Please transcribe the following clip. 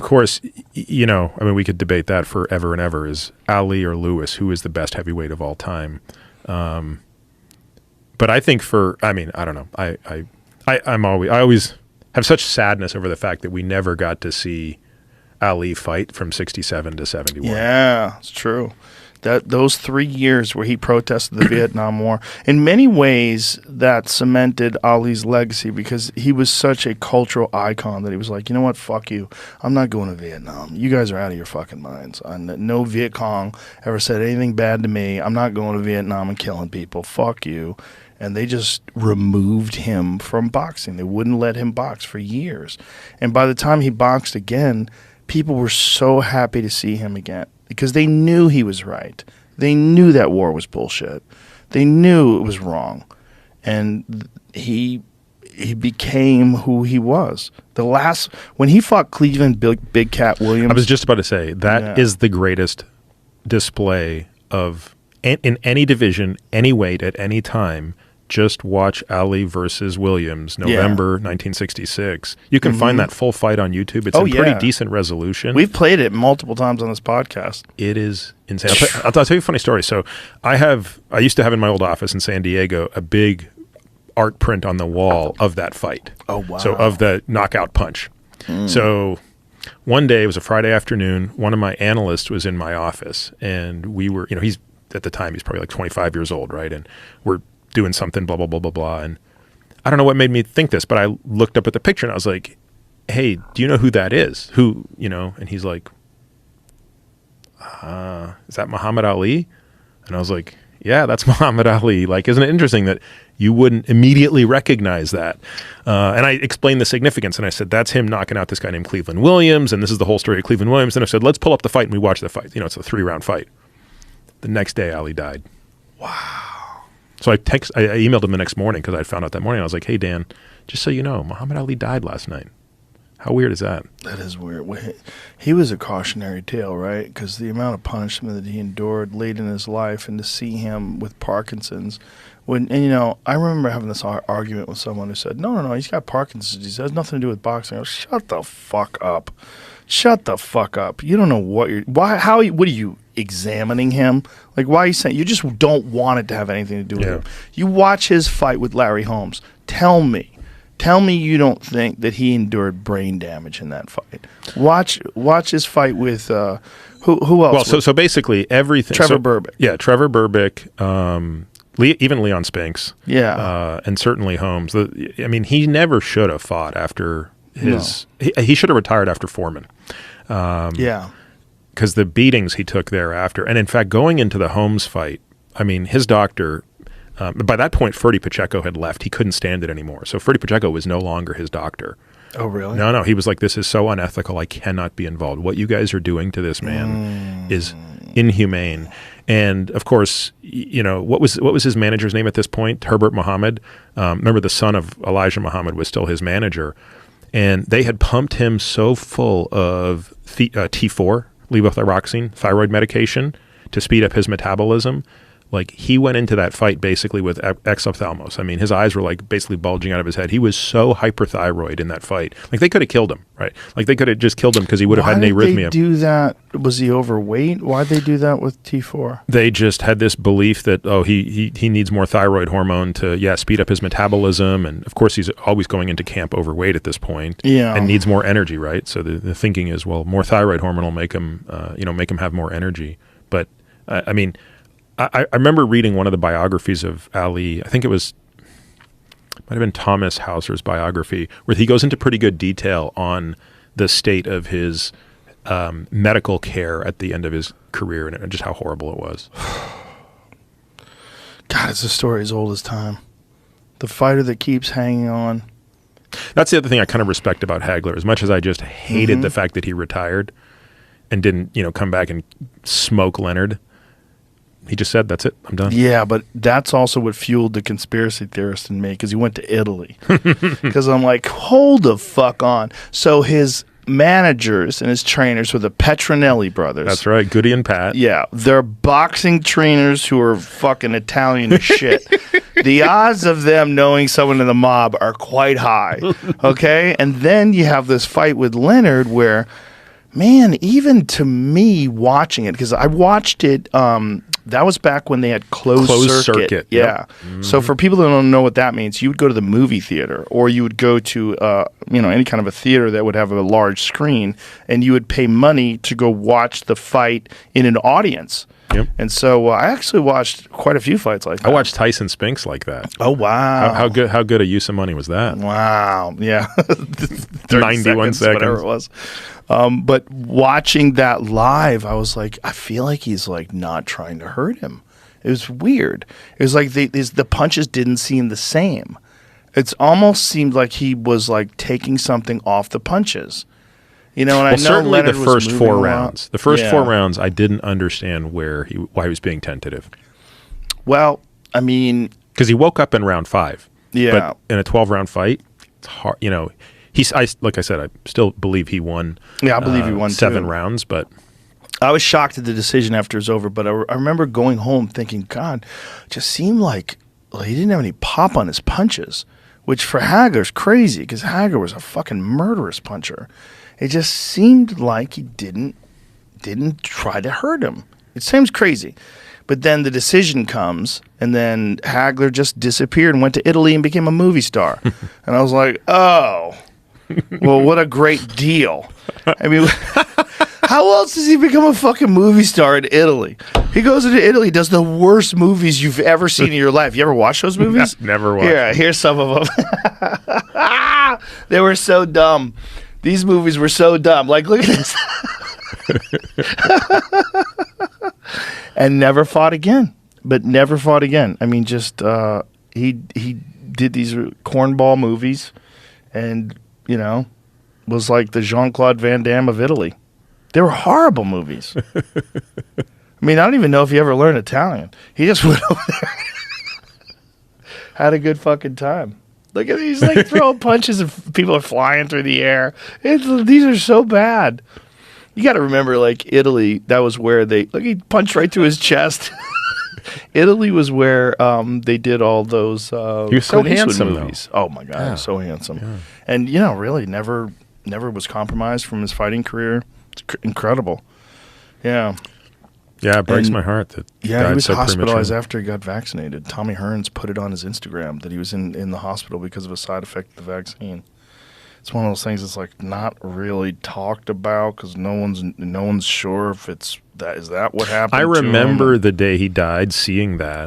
course, I mean, we could debate that forever and ever. Is Ali or Lewis, who is the best heavyweight of all time? But I think I don't know. I always have such sadness over the fact that we never got to see Ali fight from 67 to 71. Yeah, it's true. Those 3 years where he protested the Vietnam War, in many ways that cemented Ali's legacy, because he was such a cultural icon that he was like, you know what, fuck you. I'm not going to Vietnam. You guys are out of your fucking minds. No Viet Cong ever said anything bad to me. I'm not going to Vietnam and killing people. Fuck you. And they just removed him from boxing. They wouldn't let him box for years. And by the time he boxed again, people were so happy to see him again, because they knew he was right. They knew that war was bullshit. They knew it was wrong. And he became who he was. When he fought Cleveland Big Cat Williams. I was just about to say, that is the greatest display of, in any division, any weight, at any time. Just watch Ali versus Williams, November 1966. You can find that full fight on YouTube. It's in pretty decent resolution. We've played it multiple times on this podcast. It is insane. I'll tell you a funny story. So I used to have in my old office in San Diego a big art print on the wall of that fight. Oh, wow. So of the knockout punch. So one day, it was a Friday afternoon, one of my analysts was in my office, and we were, at the time, he's probably like 25 years old, right? And we're doing something, blah, blah, blah, blah, blah. And I don't know what made me think this, but I looked up at the picture and I was like, hey, do you know who that is? And he's like, is that Muhammad Ali? And I was like, yeah, that's Muhammad Ali. Like, isn't it interesting that you wouldn't immediately recognize that? And I explained the significance, and I said, that's him knocking out this guy named Cleveland Williams, and this is the whole story of Cleveland Williams. And I said, let's pull up the fight, and we watch the fight. It's a 3-round fight. The next day, Ali died. Wow. So I emailed him the next morning, because I found out that morning. I was like, hey, Dan, just so you know, Muhammad Ali died last night. How weird is that? That is weird. He was a cautionary tale, right? Because the amount of punishment that he endured late in his life, and to see him with Parkinson's. I remember having this argument with someone who said, no, he's got Parkinson's. It has nothing to do with boxing. I was, shut the fuck up. Shut the fuck up. You don't know what what are you examining him? Like, why are you saying, you just don't want it to have anything to do with him. You watch his fight with Larry Holmes. Tell me you don't think that he endured brain damage in that fight. Watch his fight with, who else? Well, so basically everything. Trevor Berbick. Yeah, Trevor Berbick, even Leon Spinks. Yeah. And certainly Holmes. He never should have fought after his, he should have retired after Foreman. Because the beatings he took thereafter, and in fact, going into the Holmes fight, his doctor, by that point, Ferdy Pacheco had left. He couldn't stand it anymore. So Ferdy Pacheco was no longer his doctor. Oh, really? No. He was like, this is so unethical. I cannot be involved. What you guys are doing to this man is inhumane. And of course, what was his manager's name at this point? Herbert Muhammad. Remember, the son of Elijah Muhammad was still his manager. And they had pumped him so full of T4, levothyroxine, thyroid medication, to speed up his metabolism. Like, he went into that fight basically with exophthalmos. His eyes were like basically bulging out of his head. He was so hyperthyroid in that fight. Like, they could have killed him, right? Like, they could have just killed him because he would have had an arrhythmia. Why did they do that? Was he overweight? Why'd they do that with T4? They just had this belief that, he needs more thyroid hormone to, speed up his metabolism. And of course, he's always going into camp overweight at this point. Yeah. And needs more energy, right? So the thinking is, well, more thyroid hormone will make him, have more energy. But, I remember reading one of the biographies of Ali. I think might have been Thomas Hauser's biography, where he goes into pretty good detail on the state of his medical care at the end of his career, and just how horrible it was. God, it's a story as old as time. The fighter that keeps hanging on. That's the other thing I kind of respect about Hagler. As much as I just hated the fact that he retired and didn't, come back and smoke Leonard. He just said, that's it, I'm done. Yeah, but that's also what fueled the conspiracy theorist in me, because he went to Italy. Because I'm like, hold the fuck on. So his managers and his trainers were the Petronelli brothers. That's right, Goody and Pat. Yeah, they're boxing trainers who are fucking Italian as shit. The odds of them knowing someone in the mob are quite high, okay? And then you have this fight with Leonard where man, even to me watching it, because I watched it, that was back when they had closed circuit. Yeah. Yep. Mm-hmm. So for people that don't know what that means, you would go to the movie theater, or you would go to any kind of a theater that would have a large screen, and you would pay money to go watch the fight in an audience. Yep. And so I actually watched quite a few fights like that. I watched Tyson Spinks like that. Oh wow! How good a use of money was that? Wow, yeah, 91 seconds, whatever it was. But watching that live, I was like, I feel like he's like not trying to hurt him. It was weird. It was like the punches didn't seem the same. It almost seemed like he was like taking something off the punches. And I know certainly Leonard the first was 4 moving rounds. around. The first 4 rounds, I didn't understand why he was being tentative. Well, I mean, because he woke up in round 5. Yeah. But in a 12-round fight, it's hard. Like I said, I still believe he won. Yeah, I believe he won 7 too. rounds, but I was shocked at the decision after it was over. But I remember going home thinking, God, it just seemed like he didn't have any pop on his punches, which for Hagler's crazy because Hagler was a fucking murderous puncher. It just seemed like he didn't try to hurt him. It seems crazy. But then the decision comes, and then Hagler just disappeared and went to Italy and became a movie star. And I was like, oh, well, what a great deal. I mean, how else does he become a fucking movie star in Italy? He goes into Italy, does the worst movies you've ever seen in your life. You ever watch those movies? Never watched. Yeah, here's some of them. They were so dumb. These movies were so dumb. Like, look at this. And never fought again. But never fought again. I mean, just he did these cornball movies and, was like the Jean-Claude Van Damme of Italy. They were horrible movies. I mean, I don't even know if he ever learned Italian. He just went over there had a good fucking time. Look at these, like throwing punches and people are flying through the air. These are so bad. You got to remember, like Italy, that was where he punched right through his chest. Italy was where they did all those. He was so handsome, movies. though. Oh my god, Yeah. so handsome. Yeah. And really never was compromised from his fighting career. It's incredible. Yeah. Yeah, it breaks my heart that he died was so hospitalized prematurely. after he got vaccinated. Tommy Hearns put it on his Instagram that he was in the hospital because of a side effect of the vaccine. It's one of those things that's like not really talked about because no one's sure if is that what happened. I to him. remember the day he died, seeing that